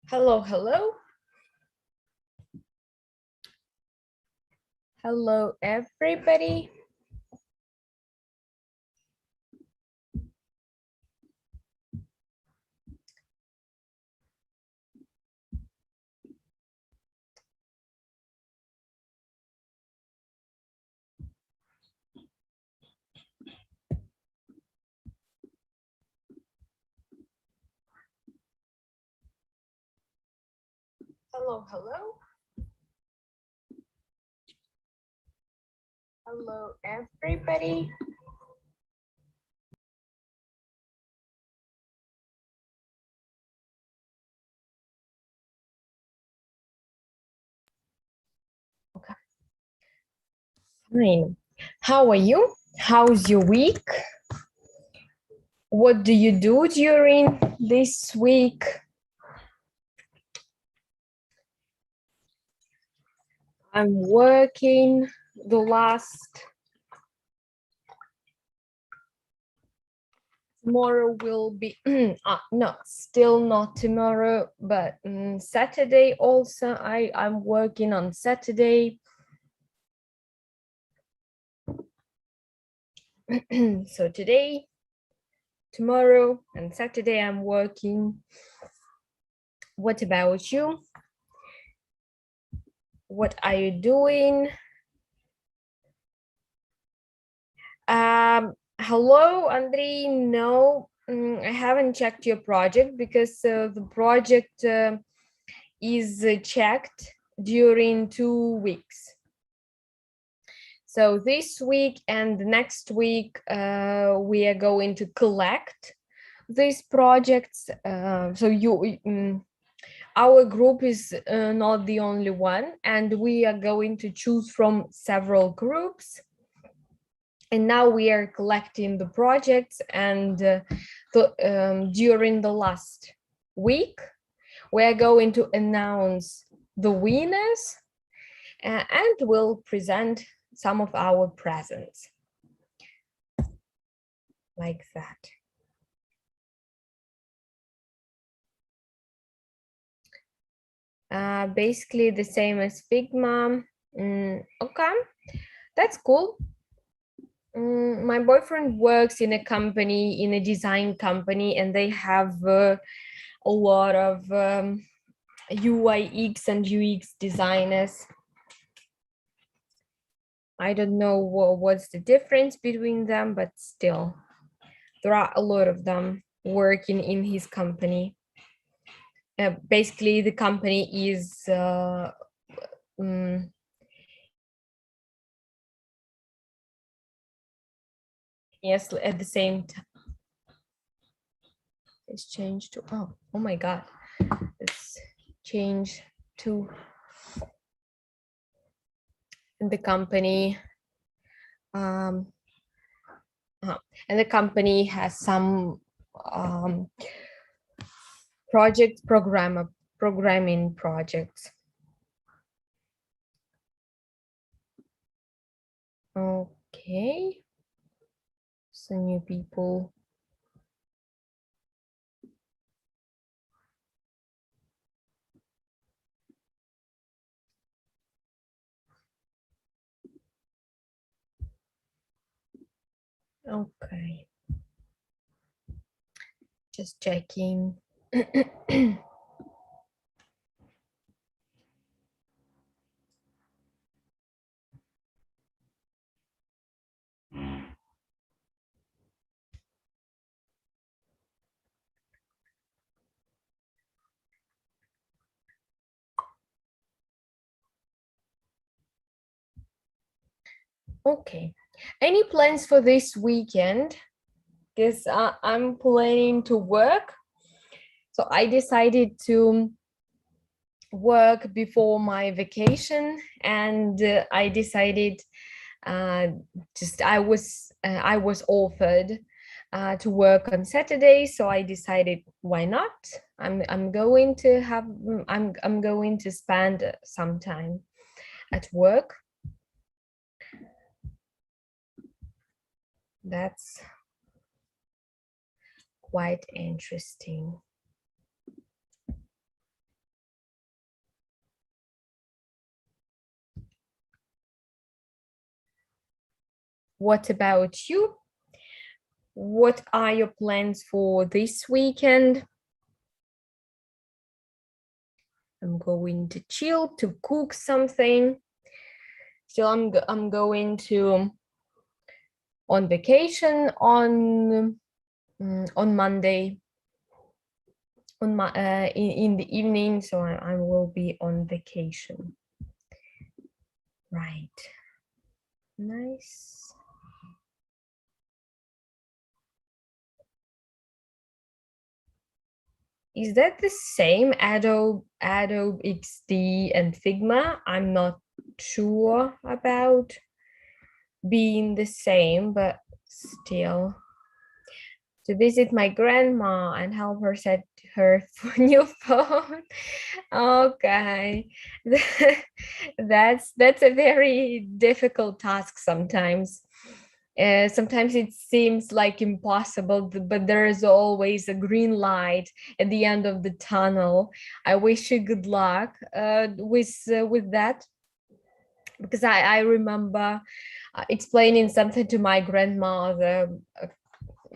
Hello, hello. Hello, everybody. Hello, hello. Hello, everybody. Okay. Fine. How are you? How's your week? What do you do during this week? I'm working the last. Tomorrow will be, no, still not tomorrow, but Saturday also. I'm working on Saturday. So today, tomorrow, and Saturday I'm working. What about you? What are you doing? Hello, Andrei. No, I haven't checked your project because the project is checked during 2 weeks. So this week and next week, we are going to collect these projects. Our group is not the only one, and we are going to choose from several groups. And now we are collecting the projects, and during the last week, we are going to announce the winners and we'll present some of our presents. Like that. Basically the same as Figma. Okay, that's cool. My boyfriend works in a company, in a design company, and they have a lot of UI/UX and UX designers. I don't know what's the difference between them, but still, there are a lot of them working in his company. Basically, the company is yes, at the same time. It's changed to, oh my God. It's changed to the company. And the company has some programming projects. Okay. Some new people. Okay. Just checking. Okay. Any plans for this weekend? Because I'm planning to work. So I decided to work before my vacation, and I decided I was offered to work on Saturday, so I decided why not? I'm going to spend some time at work. That's quite interesting. What about you? What are your plans for this weekend? I'm going to chill, to cook something. So I'm going to on vacation on Monday in the evening. So I will be on vacation. Right. Nice. Is that the same Adobe XD and Figma? I'm not sure about being the same, but still. To visit my grandma and help her set her new phone. Okay, that's a very difficult task sometimes. Sometimes it seems like impossible, but there is always a green light at the end of the tunnel. I wish you good luck with that, because I remember explaining something to my grandmother.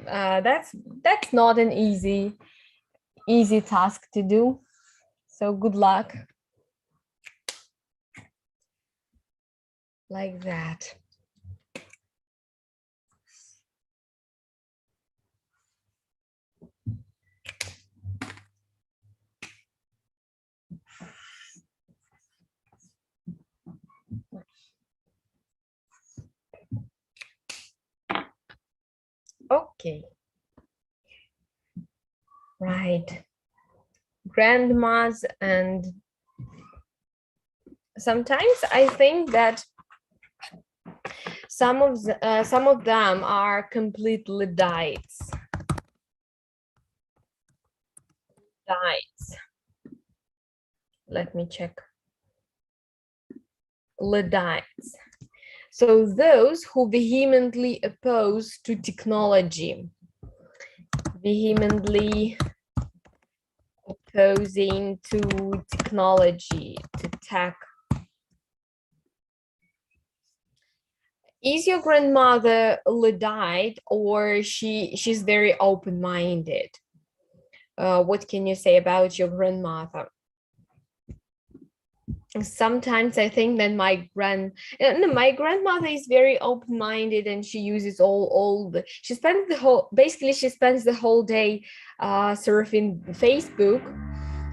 That's not an easy task to do. So good luck. Like that. Okay. Right. Grandmas, and sometimes I think that some of them are complete Luddites. Let me check. Luddites. So those who vehemently oppose to technology, vehemently opposing to technology, to tech. Is your grandmother Luddite, or she's very open-minded? What can you say about your grandmother? Sometimes I think that my grandmother is very open-minded, and she uses she spends the whole day surfing Facebook.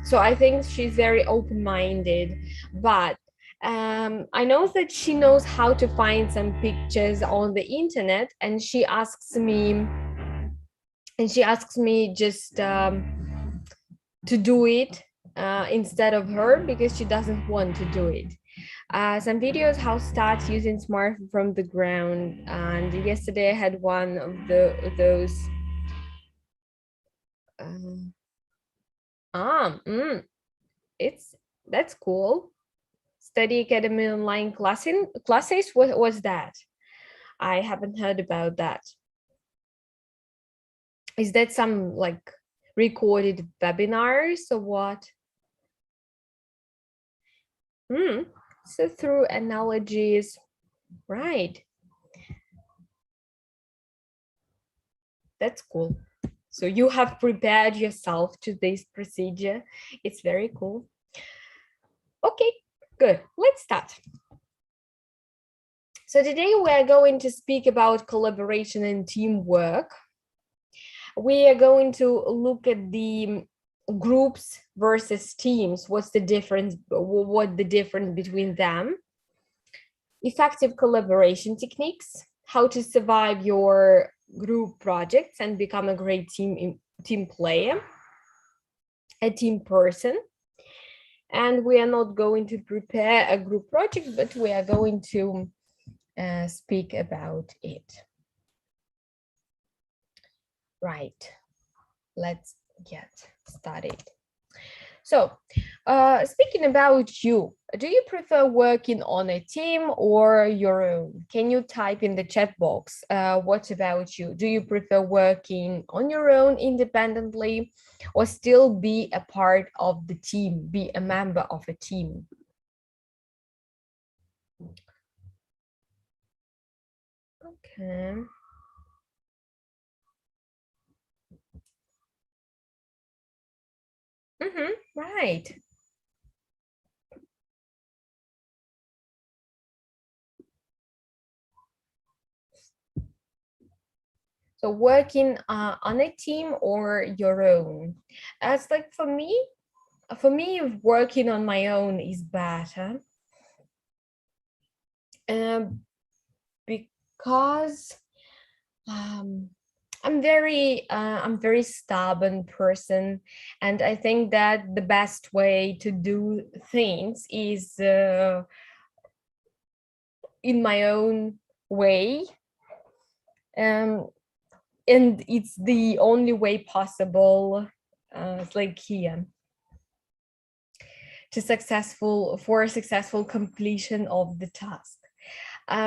So I think she's very open-minded, but I know that she knows how to find some pictures on the internet, and she asks me just to do it instead of her, because she doesn't want to do it. Some videos how start using smartphone from the ground, and yesterday I had one of those. It's That's cool. Study Academy online classes. What was that? I haven't heard about that. Is that some like recorded webinars or what? So through analogies, right? That's cool. So you have prepared yourself to this procedure. It's very cool. Okay, good. Let's start. So today we are going to speak about collaboration and teamwork. We are going to look at the groups versus teams. What's the difference? What the difference between them? Effective collaboration techniques, how to survive your group projects and become a great team player, a team person. And we are not going to prepare a group project, but we are going to speak about it. Right, let's get started. So, speaking about you, do you prefer working on a team or your own? Can you type in the chat box? What about you? Do you prefer working on your own independently, or still be a part of the team, be a member of a team? Okay. Right. So working on a team or your own. As like for me, working on my own is better. Um, because um, I'm very stubborn person, and I think that the best way to do things is in my own way. Um, and it's the only way possible, it's like here, for a successful completion of the task.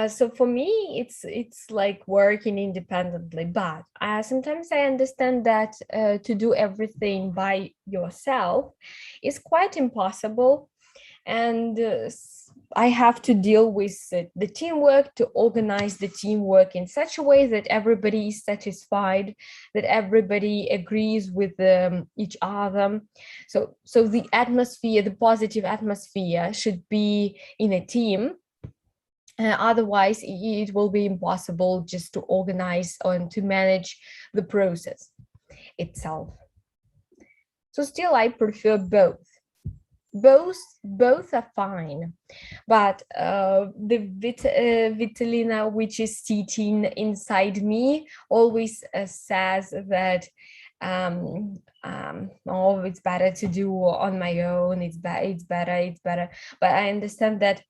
So for me, it's like working independently, but sometimes I understand that to do everything by yourself is quite impossible, and I have to deal with the teamwork, to organize the teamwork in such a way that everybody is satisfied, that everybody agrees with each other. So the atmosphere, the positive atmosphere, should be in a team. Otherwise, it will be impossible just to organize and to manage the process itself. So still, I prefer both. Both are fine, but the Vitalina, which is sitting inside me, always says that oh, it's better to do on my own. It's better. But I understand that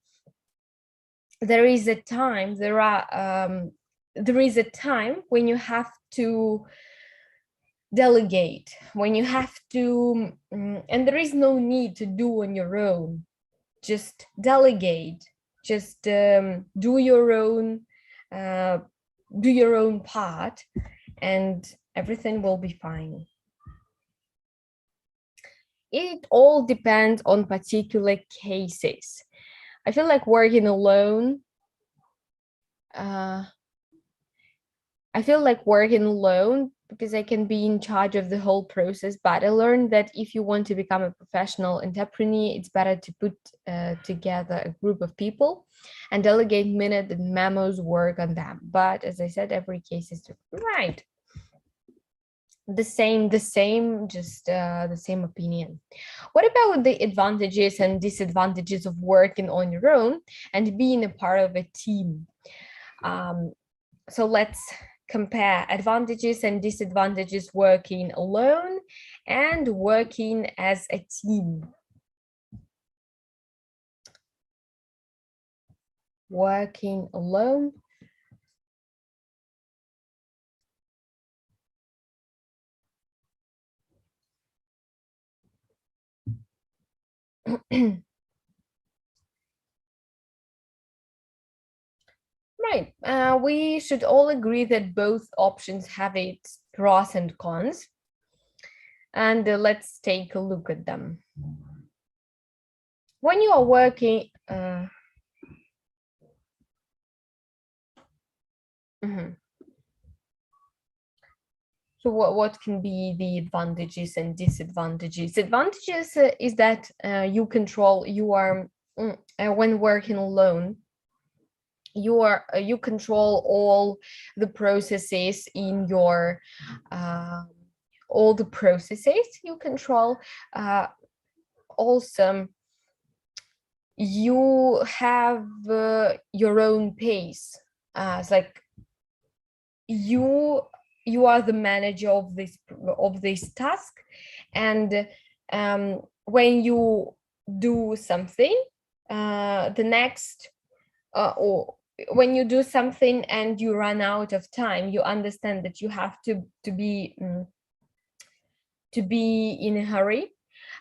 there is a time there is a time when you have to delegate, when you have to and there is no need to do on your own. Just delegate, just uh, do your own part, and everything will be fine. It all depends on particular cases. I feel like working alone uh, I feel like working alone because I can be in charge of the whole process. But I learned that if you want to become a professional entrepreneur, it's better to put together a group of people and delegate minute and memos work on them. But as I said, every case is different. Right. The same, just the same opinion. What about the advantages and disadvantages of working on your own and being a part of a team? So let's compare advantages and disadvantages working alone and working as a team. Working alone. Right. We should all agree that both options have its pros and cons. And let's take a look at them. When you are working, mhm. So what can be the advantages and disadvantages? Advantages is that when working alone, you control all the processes in your all the processes you control. Also, you have your own pace. It's like you you are the manager of this task, and when you do something, the next or when you do something and you run out of time, you understand that you have to be in a hurry.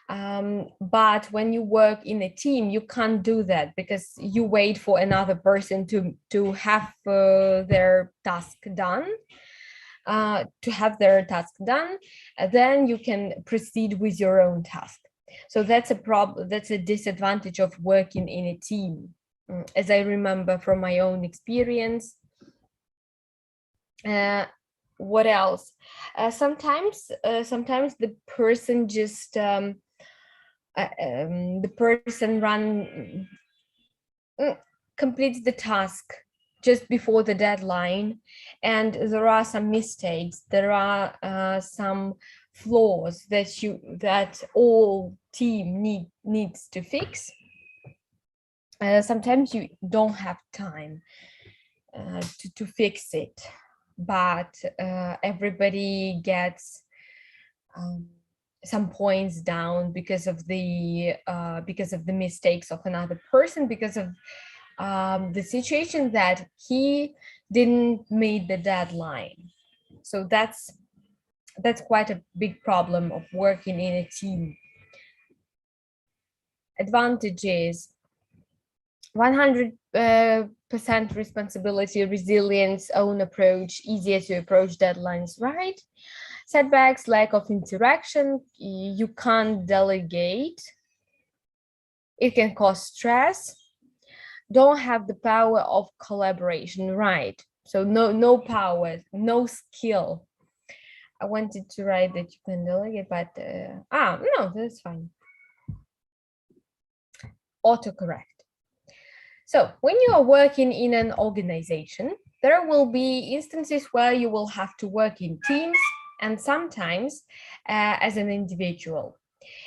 But when you work in a team, you can't do that because you wait for another person to have their task done. Then you can proceed with your own task. So that's a problem. That's a disadvantage of working in a team, as I remember from my own experience. What else? Sometimes the person just the person mm, completes the task just before the deadline, and there are some mistakes. There are some flaws that all team needs to fix. Sometimes you don't have time to fix it, but everybody gets um, some points down because of the mistakes of another person, because of the situation that he didn't meet the deadline. So that's quite a big problem of working in a team. Advantages: 100% responsibility, resilience, own approach, easier to approach deadlines, right? Setbacks: lack of interaction, you can't delegate, it can cause stress, don't have the power of collaboration, right? So no power, no skill. I wanted to write that you can delegate, but no, that's fine. Autocorrect. So when you are working in an organization, there will be instances where you will have to work in teams and sometimes as an individual.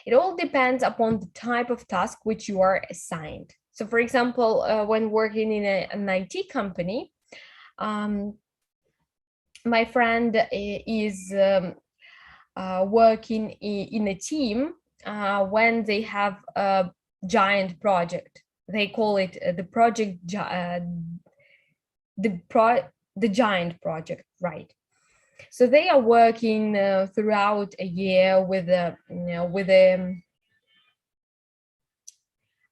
It all depends upon the type of task which you are assigned. So for example, when working in an IT company, my friend is working in a team when they have a giant project. They call it the project, the giant project, right? So they are working throughout a year with a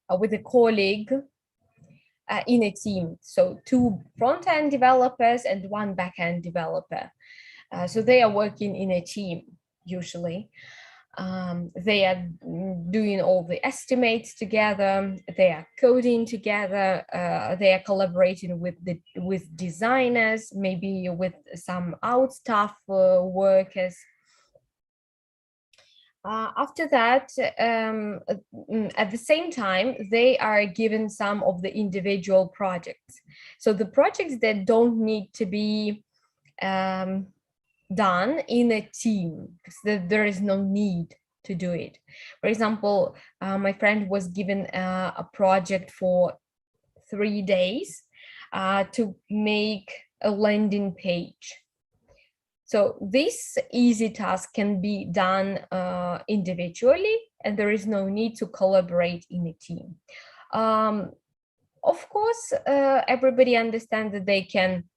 with a colleague in a team. So 2 front-end developers and 1 back-end developer. So they are working in a team usually. They are doing all the estimates together, they are coding together, they are collaborating with designers, maybe with some out staff workers. After that, at the same time, they are given some of the individual projects. So the projects that don't need to be done in a team, because there is no need to do it. For example, my friend was given a project for 3 days to make a landing page. So this easy task can be done individually, and there is no need to collaborate in a team. Of course, everybody understands that they can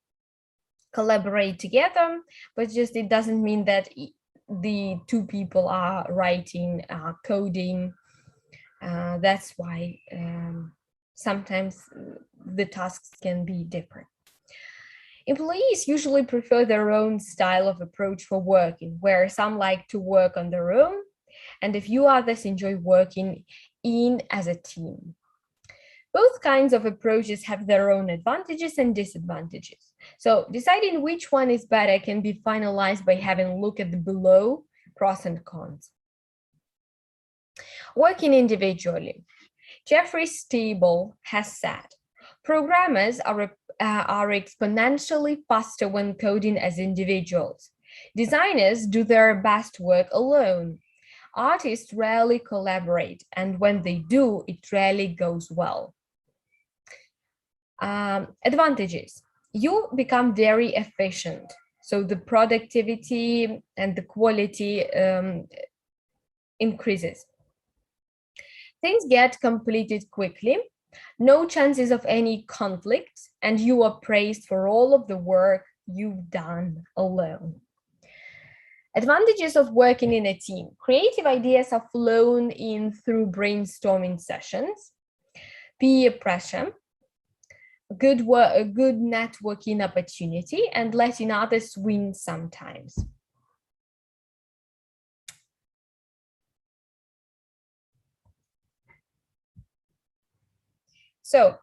collaborate together, but just it doesn't mean that the 2 people are writing, coding. That's why sometimes the tasks can be different. Employees usually prefer their own style of approach for working, where some like to work on their own, and a few others enjoy working in as a team. Both kinds of approaches have their own advantages and disadvantages. So deciding which one is better can be finalized by having a look at the below pros and cons. Working individually. Jeffrey Stable has said, programmers are exponentially faster when coding as individuals. Designers do their best work alone. Artists rarely collaborate, and when they do, it rarely goes well. Advantages: you become very efficient, so the productivity and the quality increases. Things get completed quickly, no chances of any conflict, and you are praised for all of the work you've done alone. Advantages of working in a team: creative ideas are flown in through brainstorming sessions, peer pressure, good work, a good networking opportunity, and letting others win sometimes. So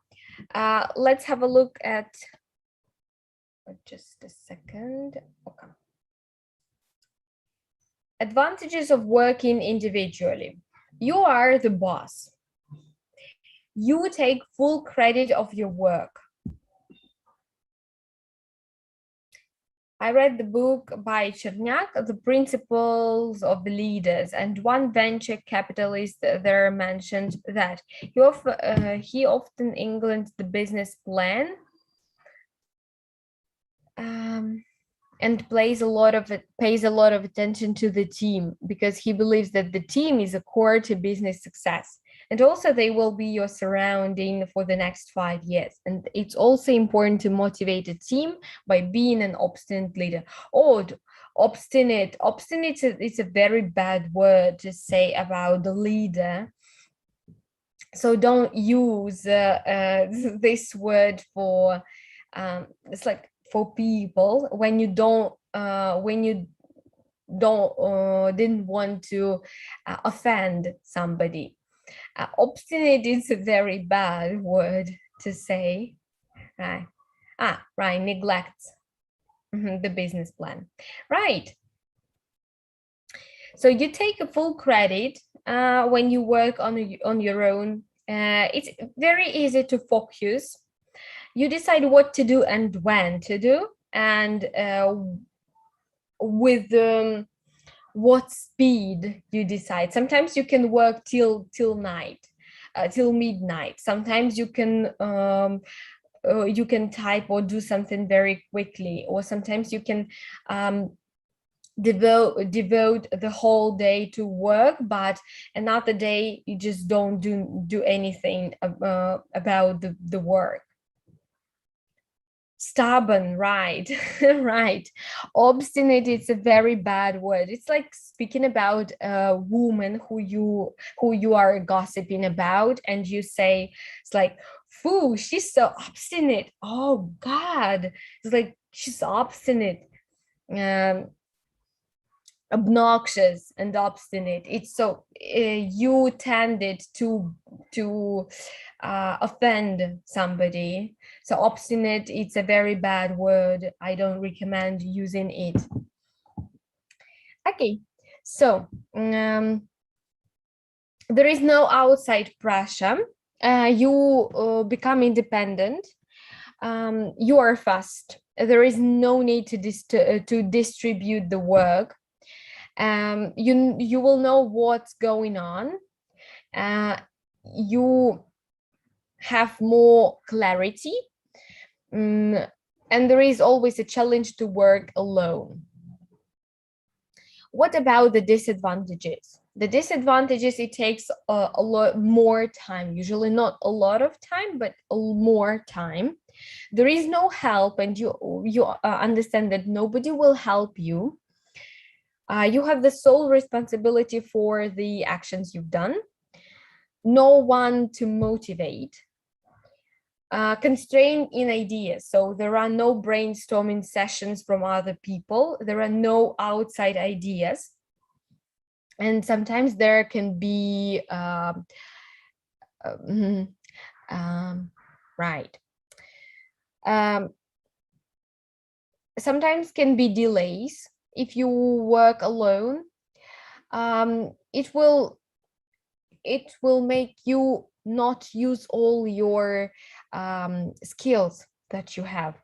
let's have a look at Just a second. Okay. Advantages of working individually. You are the boss. You take full credit of your work. I read the book by Cherniak, The Principles of the Leaders, and one venture capitalist there mentioned that he often includes the business plan and pays a lot of attention to the team, because he believes that the team is a core to business success. And also they will be your surrounding for the next 5 years. And it's also important to motivate a team by being an obstinate leader. Oh, obstinate is a very bad word to say about the leader. So don't use this word for, it's like for people when you didn't want to offend somebody. Obstinate is a very bad word to say, right? Right, neglect the business plan, right? So you take a full credit when you work on your own. It's very easy to focus. You decide what to do and when to do, and with what speed you decide. Sometimes you can work till night, till midnight. Sometimes you can type or do something very quickly, or sometimes you can devote the whole day to work, but another day you just don't do anything about the work. Stubborn, right? Right. Obstinate, it's a very bad word. It's like speaking about a woman who you are gossiping about, and you say, it's like, "Foo, she's so obstinate." Oh God, it's like she's obstinate, obnoxious and obstinate. It's so you tended to offend somebody. So obstinate, it's a very bad word. I don't recommend using it. Okay, so there is no outside pressure. You become independent. You are fast. There is no need to distribute the work. You will know what's going on. You have more clarity, and there is always a challenge to work alone. What about the disadvantages? The disadvantages, it takes a lot more time, usually not a lot of time, but more time. There is no help, and you understand that nobody will help you. You have the sole responsibility for the actions you've done. No one to motivate. Constrained in ideas. So there are no brainstorming sessions from other people. There are no outside ideas. And sometimes there can be, right. Sometimes can be delays. If you work alone, it will make you not use all your skills that you have.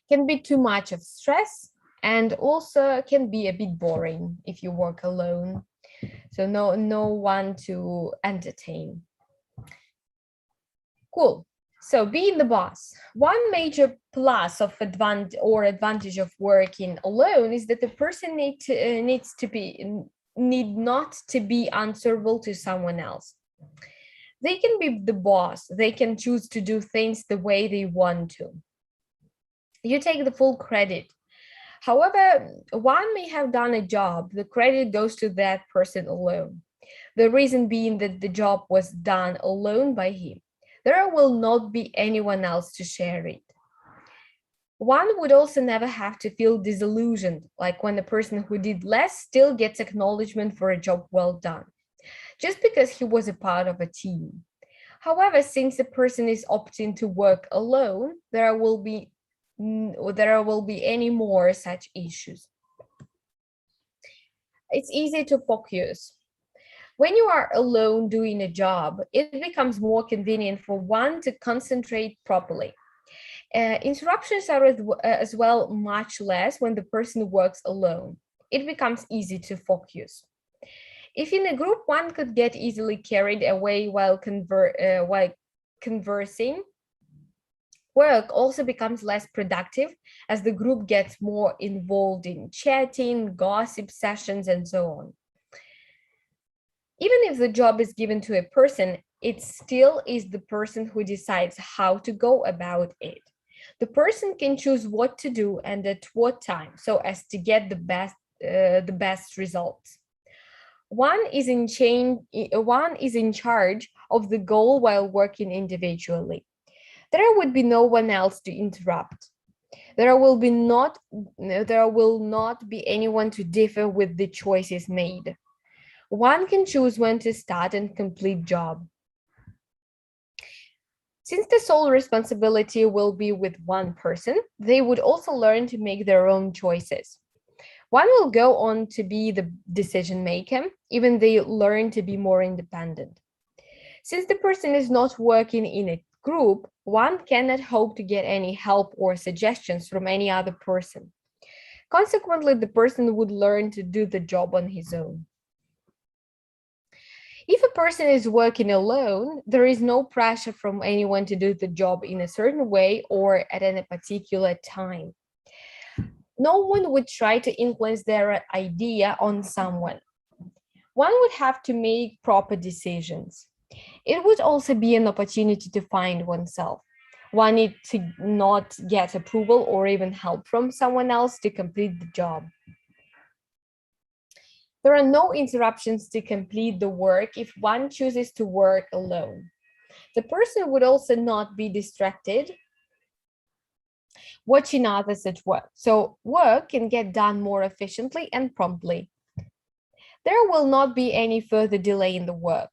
Can be too much of stress, and also can be a bit boring if you work alone. So no one to entertain. Cool. So being the boss, one major plus of advantage of working alone is that the person need not to be answerable to someone else. They can be the boss. They can choose to do things the way they want to. You take the full credit. However, one may have done a job, the credit goes to that person alone. The reason being that the job was done alone by him. There will not be anyone else to share it. One would also never have to feel disillusioned, like when the person who did less still gets acknowledgement for a job well done, just because he was a part of a team. However, since the person is opting to work alone, there will be any more such issues. It's easy to focus. When you are alone doing a job, it becomes more convenient for one to concentrate properly. Interruptions are as well much less when the person works alone. It becomes easy to focus. If in a group, one could get easily carried away while conversing, work also becomes less productive as the group gets more involved in chatting, gossip sessions, and so on. Even if the job is given to a person, it still is the person who decides how to go about it. The person can choose what to do and at what time so as to get the best results. One is in charge of the goal while working individually. There would be no one else to interrupt. There will not be anyone to differ with the choices made. One can choose when to start and complete job. Since the sole responsibility will be with one person, they would also learn to make their own choices. One will go on to be the decision maker, even they learn to be more independent. Since the person is not working in a group, one cannot hope to get any help or suggestions from any other person. Consequently, the person would learn to do the job on his own. If a person is working alone, there is no pressure from anyone to do the job in a certain way or at a particular time. No one would try to influence their idea on someone. One would have to make proper decisions. It would also be an opportunity to find oneself. One need to not get approval or even help from someone else to complete the job. There are no interruptions to complete the work if one chooses to work alone. The person would also not be distracted watching others at work. So work can get done more efficiently and promptly. There will not be any further delay in the work.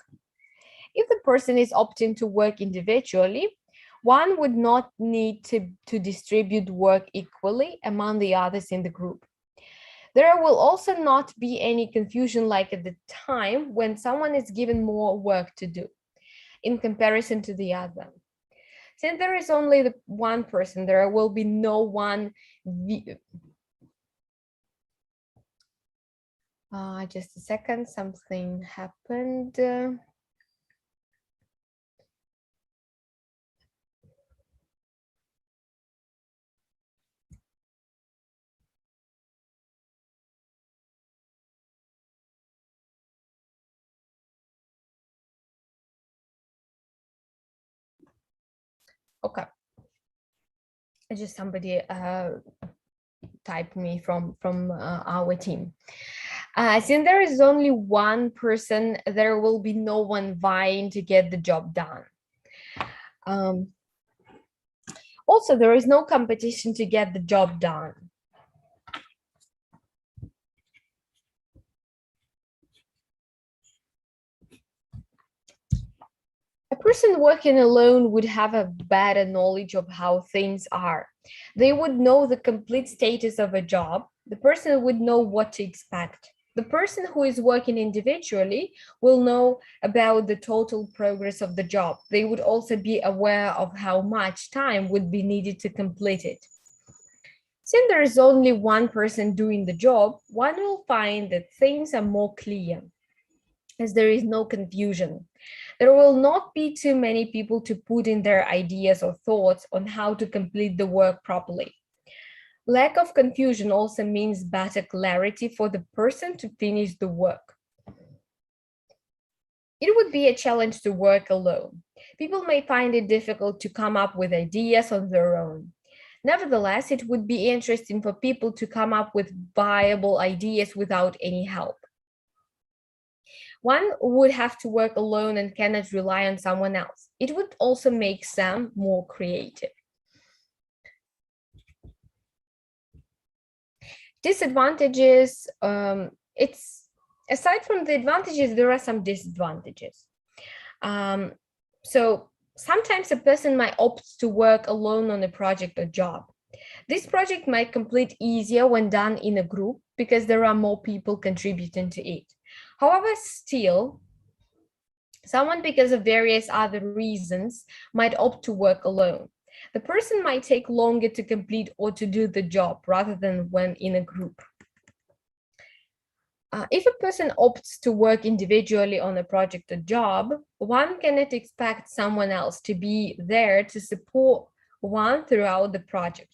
If the person is opting to work individually, one would not need to distribute work equally among the others in the group. There will also not be any confusion like at the time when someone is given more work to do in comparison to the other. Since there is only the one person, there will be no one. Just a second, something happened. Okay, just somebody typed me from our team. Since there is only one person, there will be no one vying to get the job done. Also, there is no competition to get the job done. A person working alone would have a better knowledge of how things are. They would know the complete status of a job. The person would know what to expect. The person who is working individually will know about the total progress of the job. They would also be aware of how much time would be needed to complete it. Since there is only one person doing the job, one will find that things are more clear, as there is no confusion. There will not be too many people to put in their ideas or thoughts on how to complete the work properly. Lack of confusion also means better clarity for the person to finish the work. It would be a challenge to work alone. People may find it difficult to come up with ideas on their own. Nevertheless, it would be interesting for people to come up with viable ideas without any help. One would have to work alone and cannot rely on someone else. It would also make them more creative. Disadvantages, it's aside from the advantages, there are some disadvantages. So Sometimes a person might opt to work alone on a project or job. This project might complete easier when done in a group because there are more people contributing to it. However, still, someone, because of various other reasons, might opt to work alone. The person might take longer to complete or to do the job rather than when in a group. If a person opts to work individually on a project or job, one cannot expect someone else to be there to support one throughout the project.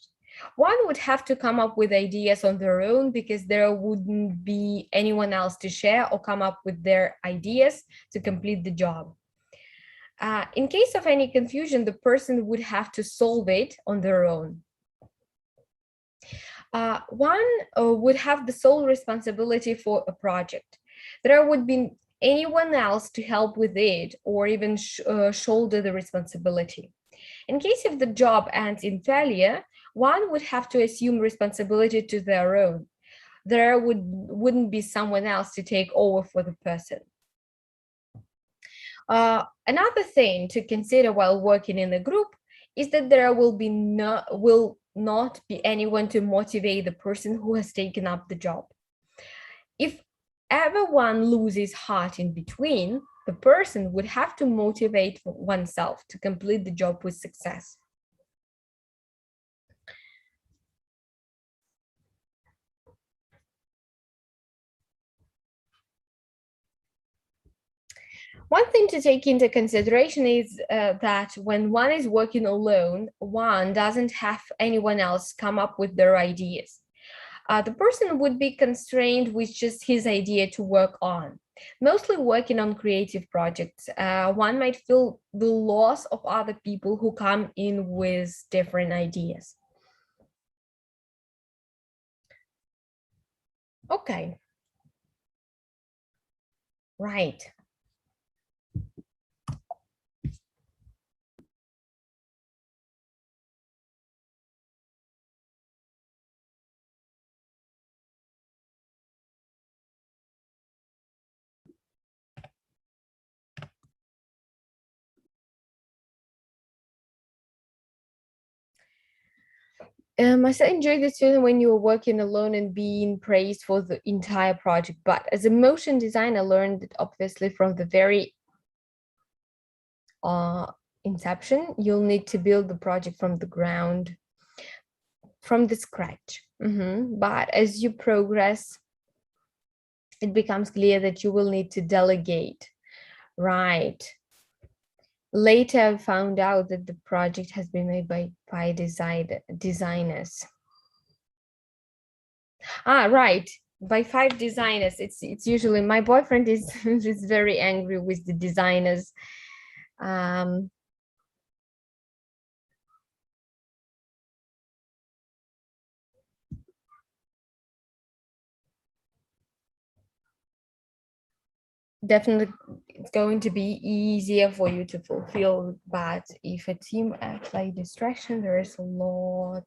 One would have to come up with ideas on their own because there wouldn't be anyone else to share or come up with their ideas to complete the job. In case of any confusion, the person would have to solve it on their own. One would have the sole responsibility for a project. There would be anyone else to help with it or even shoulder the responsibility. In case if the job ends in failure, one would have to assume responsibility to their own. There wouldn't be someone else to take over for the person. Another thing to consider while working in a group is that there will not be anyone to motivate the person who has taken up the job. If everyone loses heart in between, the person would have to motivate oneself to complete the job with success. One thing to take into consideration is that when one is working alone, one doesn't have anyone else come up with their ideas. The person would be constrained with just his idea to work on. Mostly working on creative projects, one might feel the loss of other people who come in with different ideas. Okay, right. I still enjoy this feeling when you're working alone and being praised for the entire project. But as a motion designer, I learned that obviously from the very uh, inception, you'll need to build the project from the ground, from the scratch. But as you progress, it becomes clear that you will need to delegate. Right. Later, I found out that the project has been made by designers. Right. By 5 designers. It's usually my boyfriend is is very angry with the designers. Definitely it's going to be easier for you to fulfill, but if a team acts like distraction, there is a lot.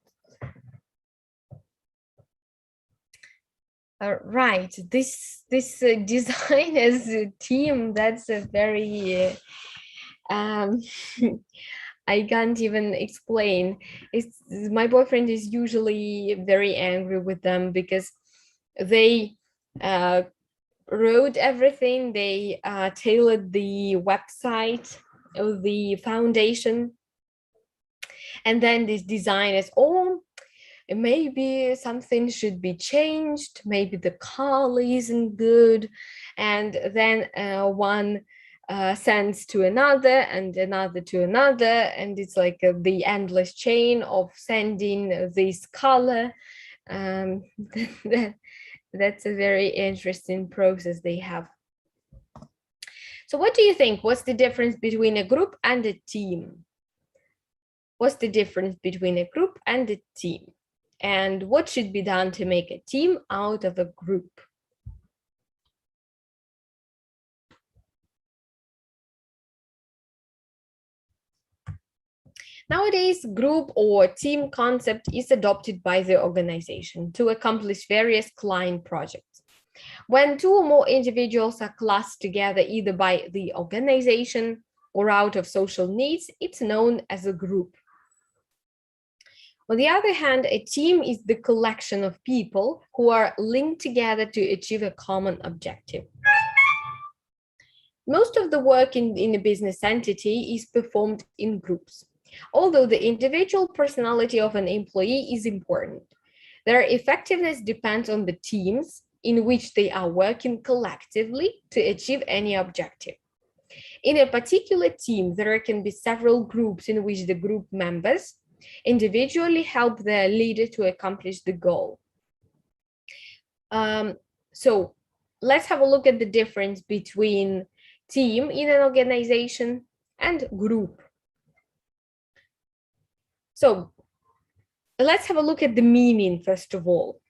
Right, this designers team, that's a very I can't even explain. It's my boyfriend is usually very angry with them because they wrote everything. They tailored the website of the foundation, and then these designers, oh, maybe something should be changed. Maybe the color isn't good, and then one sends to another and another to another, and it's like the endless chain of sending this color. That, that's a very interesting process they have. So what do you think? What's the difference between a group and a team? What's the difference between a group and a team? And what should be done to make a team out of a group? Nowadays, group or team concept is adopted by the organization to accomplish various client projects. When 2 or more individuals are classed together either by the organization or out of social needs, it's known as a group. On the other hand, a team is the collection of people who are linked together to achieve a common objective. Most of the work in a business entity is performed in groups. Although the individual personality of an employee is important, their effectiveness depends on the teams in which they are working collectively to achieve any objective. In a particular team, there can be several groups in which the group members individually help their leader to accomplish the goal. So let's have a look at the difference between team in an organization and group. So let's have a look at the meaning, first of all.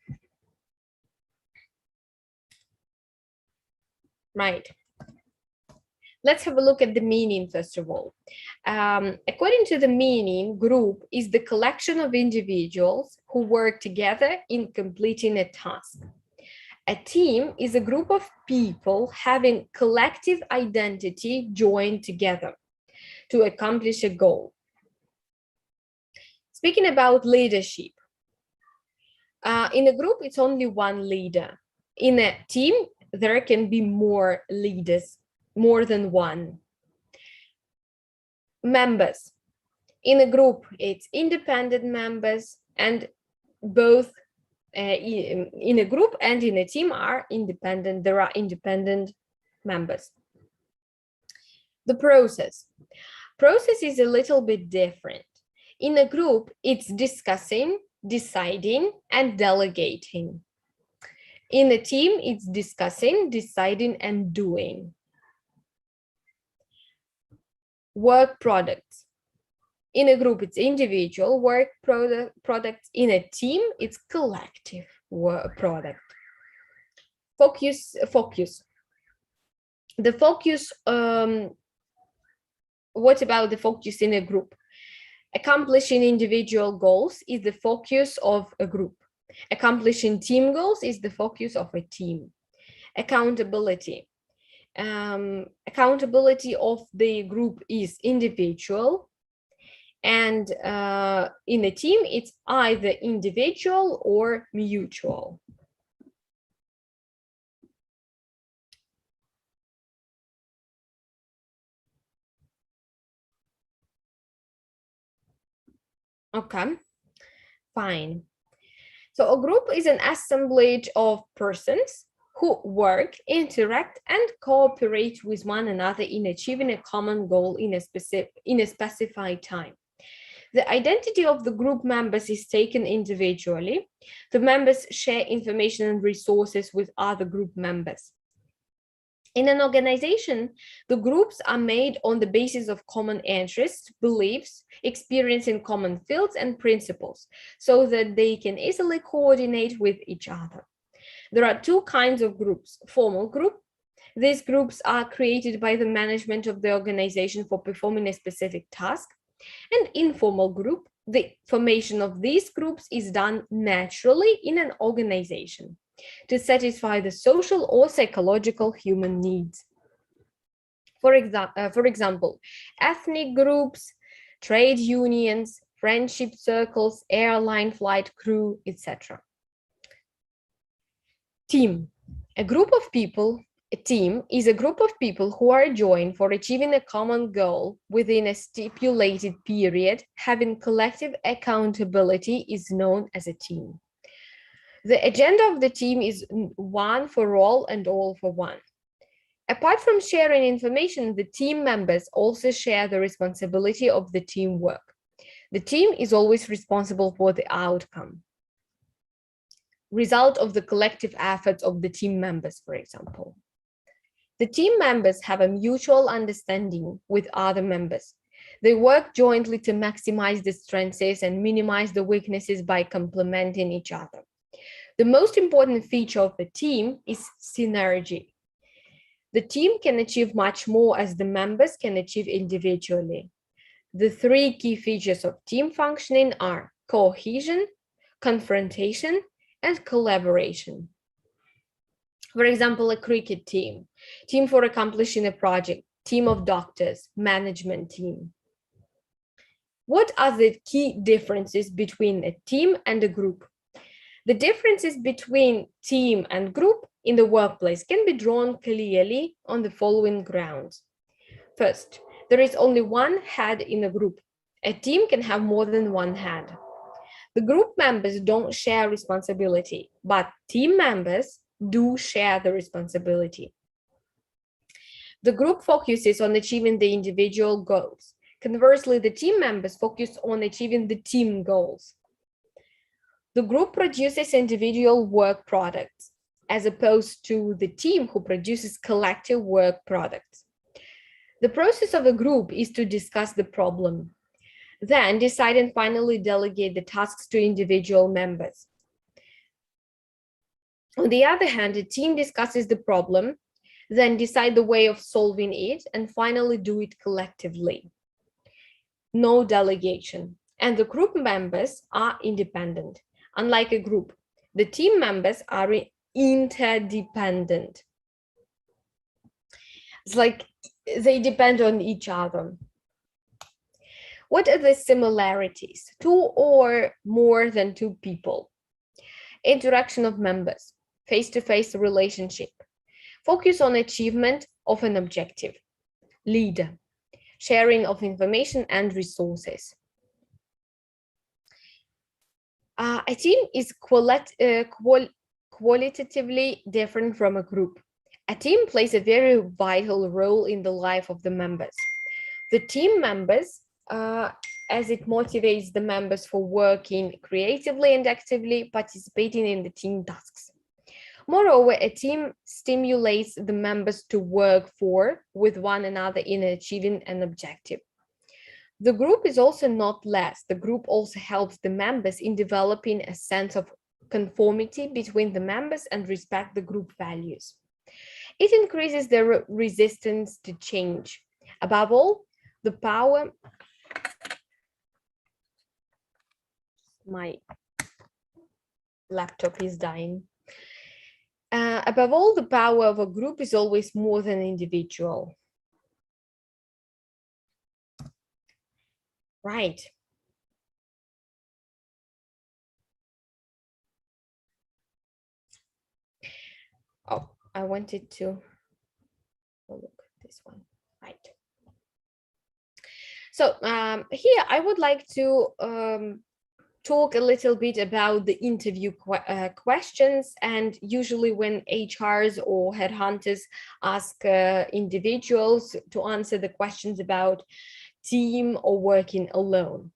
Right. Let's have a look at the meaning, first of all. According to the meaning, group is the collection of individuals who work together in completing a task. A team is a group of people having collective identity joined together to accomplish a goal. Speaking about leadership, in a group, it's only one leader. In a team, there can be more leaders, more than one. Members. In a group, it's independent members, and both in a group and in a team are independent. There are independent members. The process. Process is a little bit different. In a group, it's discussing, deciding, and delegating. In a team, it's discussing, deciding, and doing. Work products. In a group, it's individual work products. In a team, it's collective work product. Focus. The focus, what about the focus in a group? Accomplishing individual goals is the focus of a group. Accomplishing team goals is the focus of a team. Accountability. Accountability of the group is individual, and in a team, it's either individual or mutual. Okay, fine. So a group is an assemblage of persons who work, interact, and cooperate with one another in achieving a common goal in a specified time. The identity of the group members is taken individually. The members share information and resources with other group members. In an organization, the groups are made on the basis of common interests, beliefs, experience in common fields, and principles, so that they can easily coordinate with each other. There are two kinds of groups: formal group. These groups are created by the management of the organization for performing a specific task. And informal group, the formation of these groups is done naturally in an organization to satisfy the social or psychological human needs. For example, ethnic groups, trade unions, friendship circles, airline flight crew, etc. Team. A group of people, a team is a group of people who are joined for achieving a common goal within a stipulated period. Having collective accountability is known as a team. The agenda of the team is one for all and all for one. Apart from sharing information, the team members also share the responsibility of the teamwork. The team is always responsible for the outcome, result of the collective efforts of the team members, for example. The team members have a mutual understanding with other members. They work jointly to maximize the strengths and minimize the weaknesses by complementing each other. The most important feature of the team is synergy. The team can achieve much more as the members can achieve individually. The three key features of team functioning are cohesion, confrontation, and collaboration. For example, a cricket team for accomplishing a project. team of doctors, management team. What are the key differences between a team and a group? The differences between team and group in the workplace can be drawn clearly on the following grounds. First, there is only one head in a group. A team can have more than one head. The group members don't share responsibility, but team members do share the responsibility. The group focuses on achieving the individual goals. Conversely, the team members focus on achieving the team goals. The group produces individual work products, as opposed to the team who produces collective work products. The process of a group is to discuss the problem, then decide and finally delegate the tasks to individual members. On the other hand, a team discusses the problem, then decide the way of solving it, and finally do it collectively. No delegation, and the group members are independent. Unlike a group, the team members are interdependent. It's like they depend on each other. What are the similarities? Two or more than two people. Interaction of members, face-to-face relationship. Focus on achievement of an objective. Leader, sharing of information and resources. A team is qualitatively different from a group. A team plays a very vital role in the life of the members. The team members, as it motivates the members for working creatively and actively participating in the team tasks. Moreover, a team stimulates the members to work with one another in achieving an objective. The group is also not less. The group also helps the members in developing a sense of conformity between the members and respect the group values. It increases their resistance to change. Above all, the power. My laptop is dying. Above all, the power of a group is always more than individual. Right. Oh, I wanted to look at this one. Right. So here I would like to talk a little bit about the interview questions. And usually when HRs or headhunters ask individuals to answer the questions about team or working alone.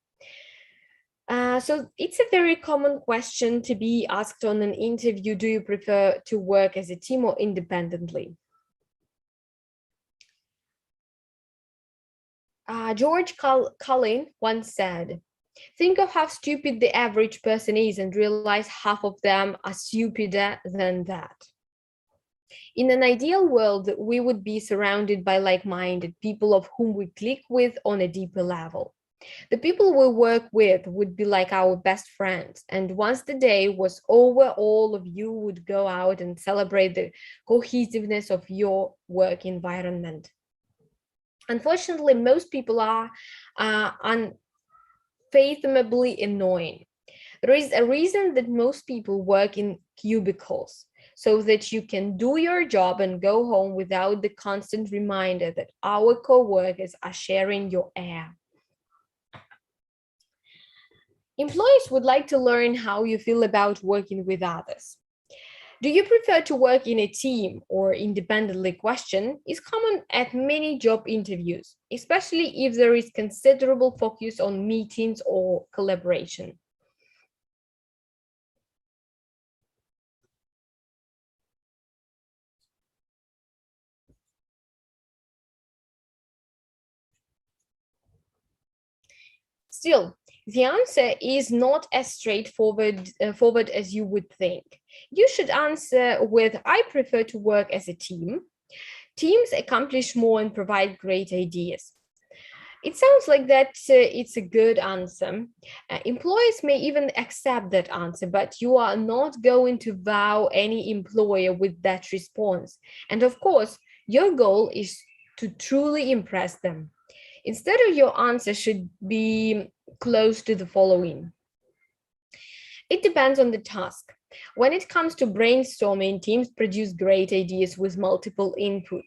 So it's a very common question to be asked on an interview. Do you prefer to work as a team or independently? George Carlin once said, think of how stupid the average person is and realize half of them are stupider than that. In an ideal world, we would be surrounded by like-minded people of whom we click with on a deeper level. The people we work with would be like our best friends. And once the day was over, all of you would go out and celebrate the cohesiveness of your work environment. Unfortunately, most people are unfathomably annoying. There is a reason that most people work in cubicles, so that you can do your job and go home without the constant reminder that our co-workers are sharing your air. Employees would like to learn how you feel about working with others. Do you prefer to work in a team or independently? Question is common at many job interviews, especially if there is considerable focus on meetings or collaboration. Still, the answer is not as straightforward as you would think. You should answer with, I prefer to work as a team. Teams accomplish more and provide great ideas. It sounds like that it's a good answer. Employers may even accept that answer, but you are not going to wow any employer with that response. And of course, your goal is to truly impress them. Instead of your answer should be close to the following. It depends on the task. When it comes to brainstorming, teams produce great ideas with multiple input,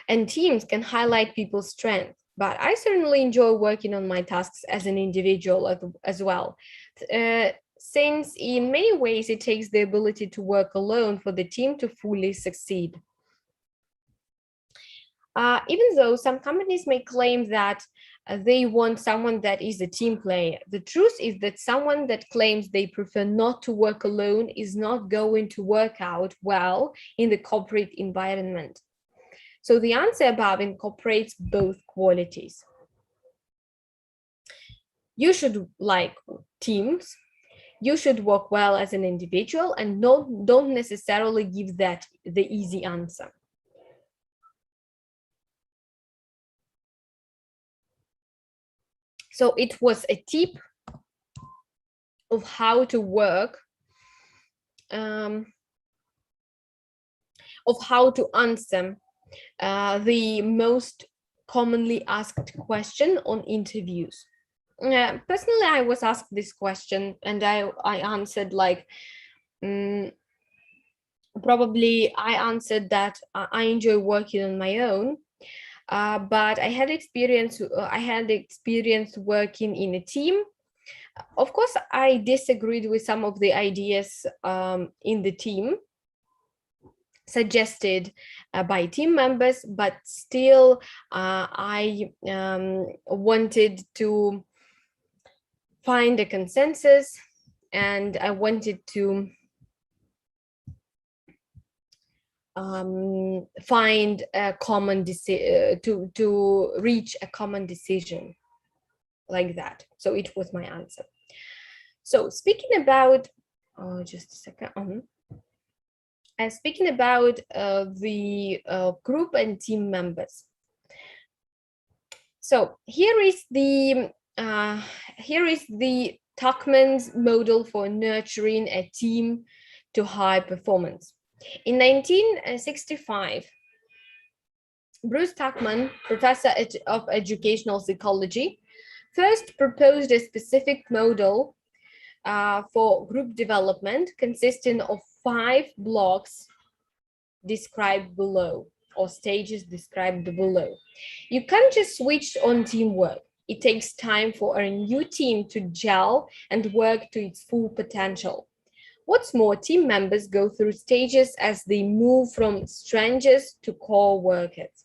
and teams can highlight people's strengths. But I certainly enjoy working on my tasks as an individual as well, since in many ways it takes the ability to work alone for the team to fully succeed. Even though some companies may claim that they want someone that is a team player, the truth is that someone that claims they prefer not to work alone is not going to work out well in the corporate environment. So the answer above incorporates both qualities. You should like teams, you should work well as an individual, and don't necessarily give that the easy answer. So it was a tip of how to work, of how to answer the most commonly asked question on interviews. Personally, I was asked this question and I answered like, probably I answered that I enjoy working on my own. But I had experience working in a team. Of course, I disagreed with some of the ideas in the team suggested by team members, but still I wanted to find a consensus, and I wanted to find a common decision, to reach a common decision like that. So it was my answer. So speaking about, just a second. Speaking about the group and team members. So here is the Tuckman's model for nurturing a team to high performance. In 1965, Bruce Tuckman, professor of educational psychology, first proposed a specific model for group development consisting of 5 blocks described below, or stages described below. You can't just switch on teamwork. It takes time for a new team to gel and work to its full potential. What's more, team members go through stages as they move from strangers to co-workers.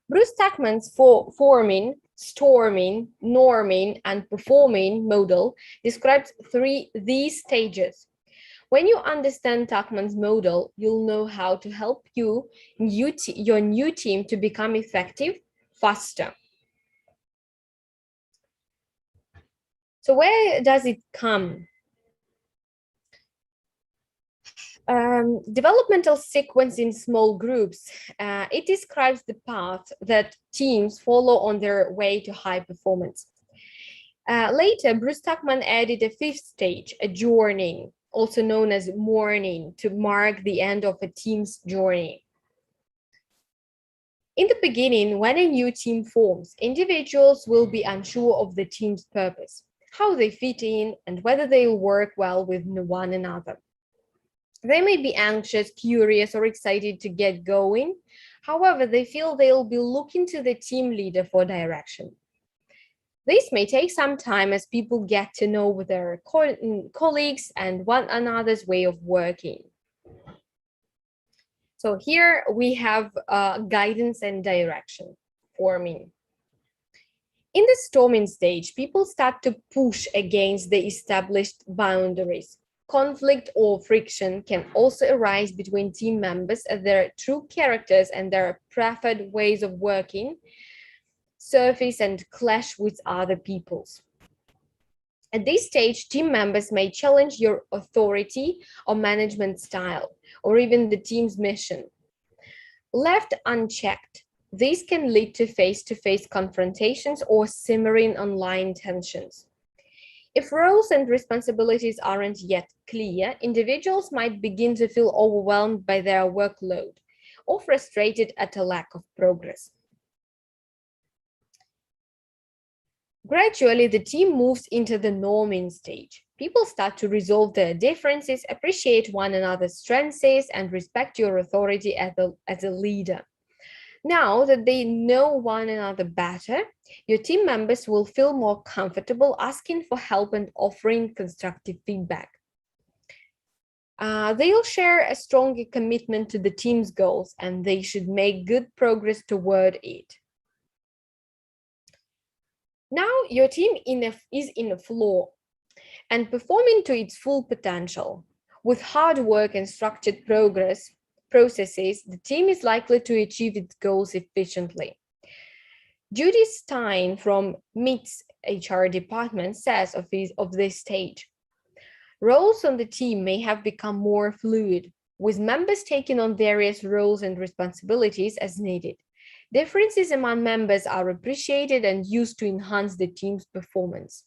Bruce Tuckman's forming, storming, norming, and performing model describes these stages. When you understand Tuckman's model, you'll know how to help your new team to become effective faster. So where does it come? Developmental sequence in small groups. It describes the path that teams follow on their way to high performance. Later, Bruce Tuckman added a 5th stage, adjourning, also known as mourning, to mark the end of a team's journey. In the beginning, when a new team forms, individuals will be unsure of the team's purpose, how they fit in, and whether they'll work well with one another. They may be anxious, curious, or excited to get going. However, they feel they'll be looking to the team leader for direction. This may take some time as people get to know their colleagues and one another's way of working. So here we have guidance and direction forming. In the storming stage, people start to push against the established boundaries. Conflict or friction can also arise between team members as their true characters and their preferred ways of working surface and clash with other people's. At this stage, team members may challenge your authority or management style, or even the team's mission. Left unchecked, these can lead to face-to-face confrontations or simmering online tensions. If roles and responsibilities aren't yet clear, individuals might begin to feel overwhelmed by their workload, or frustrated at a lack of progress. Gradually, the team moves into the norming stage. People start to resolve their differences, appreciate one another's strengths, and respect your authority as a leader. Now that they know one another better, your team members will feel more comfortable asking for help and offering constructive feedback. They'll share a stronger commitment to the team's goals, and they should make good progress toward it. Now your team is in a flow and performing to its full potential. With hard work and structured processes, the team is likely to achieve its goals efficiently. Judy Stein from MIT's HR department says of this stage, roles on the team may have become more fluid, with members taking on various roles and responsibilities as needed. Differences among members are appreciated and used to enhance the team's performance.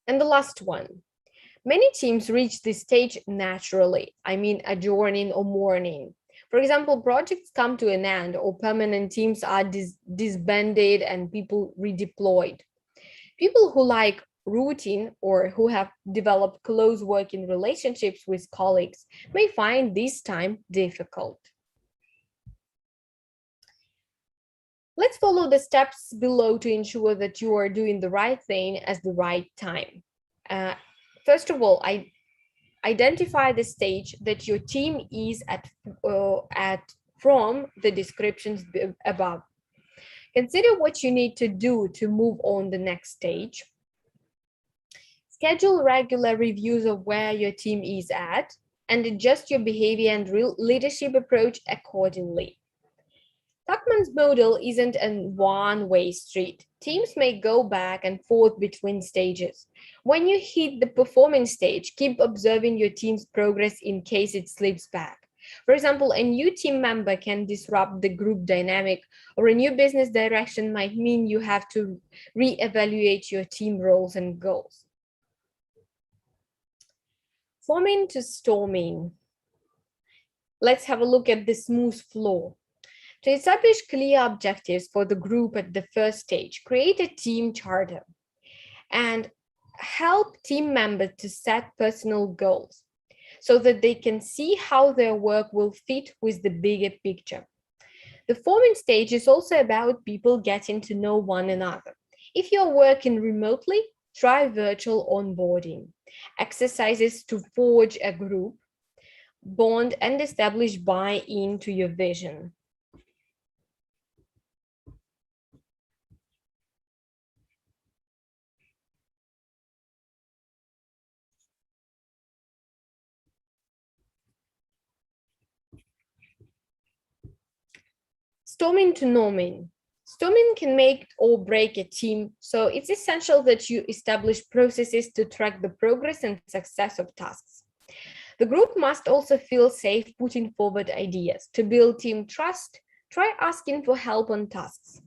And the last one. Many teams reach this stage naturally, adjourning or mourning. For example, projects come to an end or permanent teams are disbanded and people redeployed. People who like routine or who have developed close working relationships with colleagues may find this time difficult. Let's follow the steps below to ensure that you are doing the right thing at the right time. First of all, identify the stage that your team is at from the descriptions above. Consider what you need to do to move on the next stage. Schedule regular reviews of where your team is at and adjust your behavior and leadership approach accordingly. Tuckman's model isn't a one-way street. Teams may go back and forth between stages. When you hit the performance stage, keep observing your team's progress in case it slips back. For example, a new team member can disrupt the group dynamic, or a new business direction might mean you have to reevaluate your team roles and goals. Forming to storming. Let's have a look at the smooth flow. To establish clear objectives for the group at the first stage, create a team charter and help team members to set personal goals so that they can see how their work will fit with the bigger picture. The forming stage is also about people getting to know one another. If you're working remotely, try virtual onboarding, exercises to forge a group bond and establish buy-in to your vision. Storming to norming. Storming can make or break a team, so it's essential that you establish processes to track the progress and success of tasks. The group must also feel safe putting forward ideas. To build team trust, try asking for help on tasks.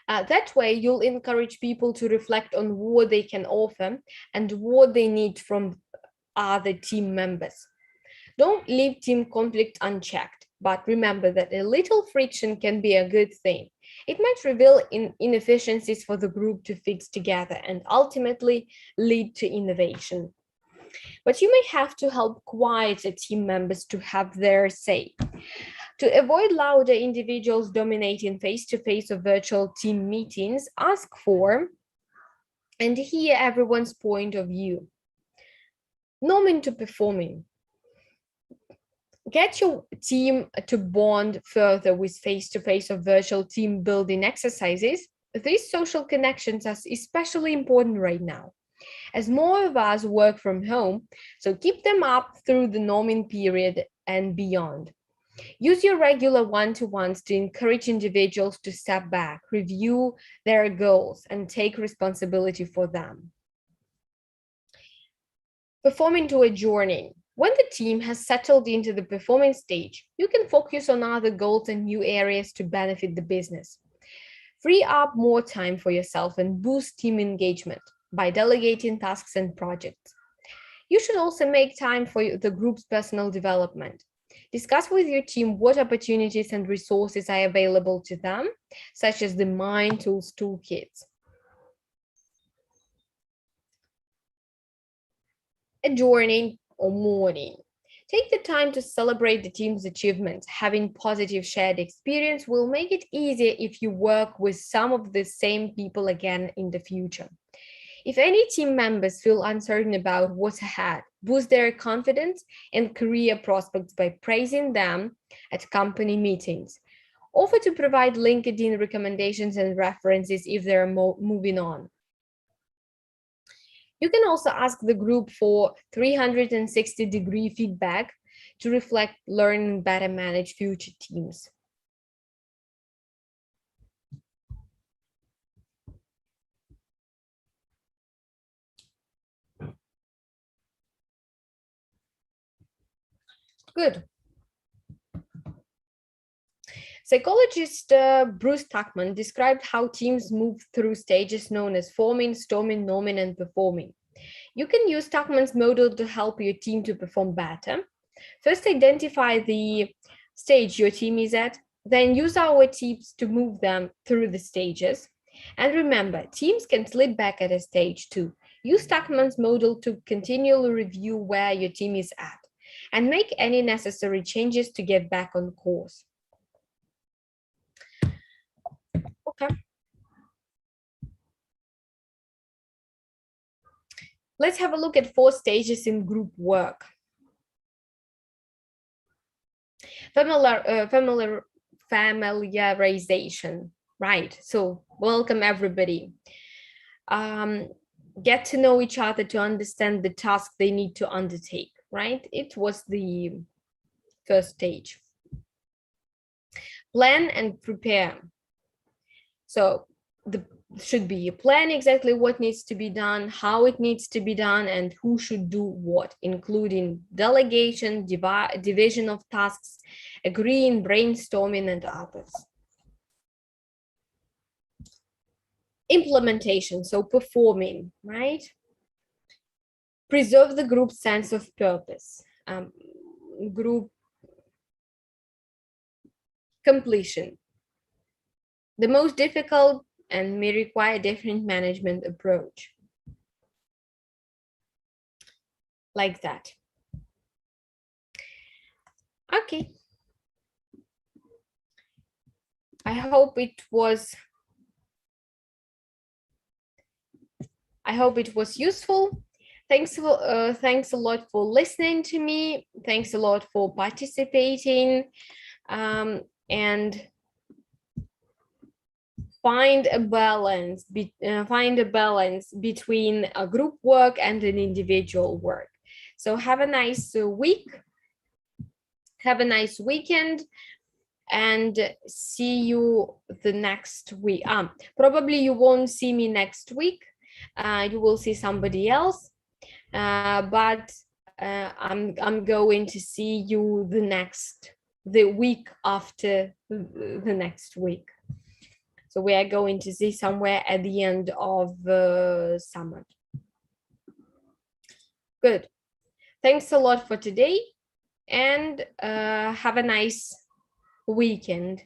That way, you'll encourage people to reflect on what they can offer and what they need from other team members. Don't leave team conflict unchecked, but remember that a little friction can be a good thing. It might reveal inefficiencies for the group to fix together and ultimately lead to innovation. But you may have to help quiet the team members to have their say. To avoid louder individuals dominating face-to-face or virtual team meetings, ask for and hear everyone's point of view. Norming to performing. Get your team to bond further with face-to-face or virtual team building exercises. These social connections are especially important right now, as more of us work from home, so keep them up through the norming period and beyond. Use your regular one-to-ones to encourage individuals to step back, review their goals, and take responsibility for them. Performing to adjourning. When the team has settled into the performance stage, you can focus on other goals and new areas to benefit the business. Free up more time for yourself and boost team engagement by delegating tasks and projects. You should also make time for the group's personal development. Discuss with your team what opportunities and resources are available to them, such as the Mind Tools toolkits. Adjourning or mourning. Take the time to celebrate the team's achievements. Having positive shared experience will make it easier if you work with some of the same people again in the future. If any team members feel uncertain about what's ahead, boost their confidence and career prospects by praising them at company meetings. Offer to provide LinkedIn recommendations and references if they're moving on. You can also ask the group for 360-degree feedback to reflect, learn, and better manage future teams. Good. Psychologist Bruce Tuckman described how teams move through stages known as forming, storming, norming, and performing. You can use Tuckman's model to help your team to perform better. First, identify the stage your team is at, then use our tips to move them through the stages. And remember, teams can slip back at a stage too. Use Tuckman's model to continually review where your team is at and make any necessary changes to get back on course. Okay. Let's have a look at 4 stages in group work. Familiarization, right? So welcome everybody. Get to know each other to understand the task they need to undertake, right? It was the first stage. Plan and prepare. So should be a plan exactly what needs to be done, how it needs to be done, and who should do what, including delegation, division of tasks, agreeing, brainstorming, and others. Implementation, so performing, right? Preserve the group sense of purpose. Group completion. The most difficult and may require different management approach. Like that. Okay. I hope it was useful. Thanks a lot for listening to me. Thanks a lot for participating, and find a balance between a group work and an individual work. So have a nice week. Have a nice weekend, and see you the next week. Probably you won't see me next week. You will see somebody else, but I'm going to see you the week after the next week. So we are going to see somewhere at the end of summer. Good. Thanks a lot for today, and have a nice weekend.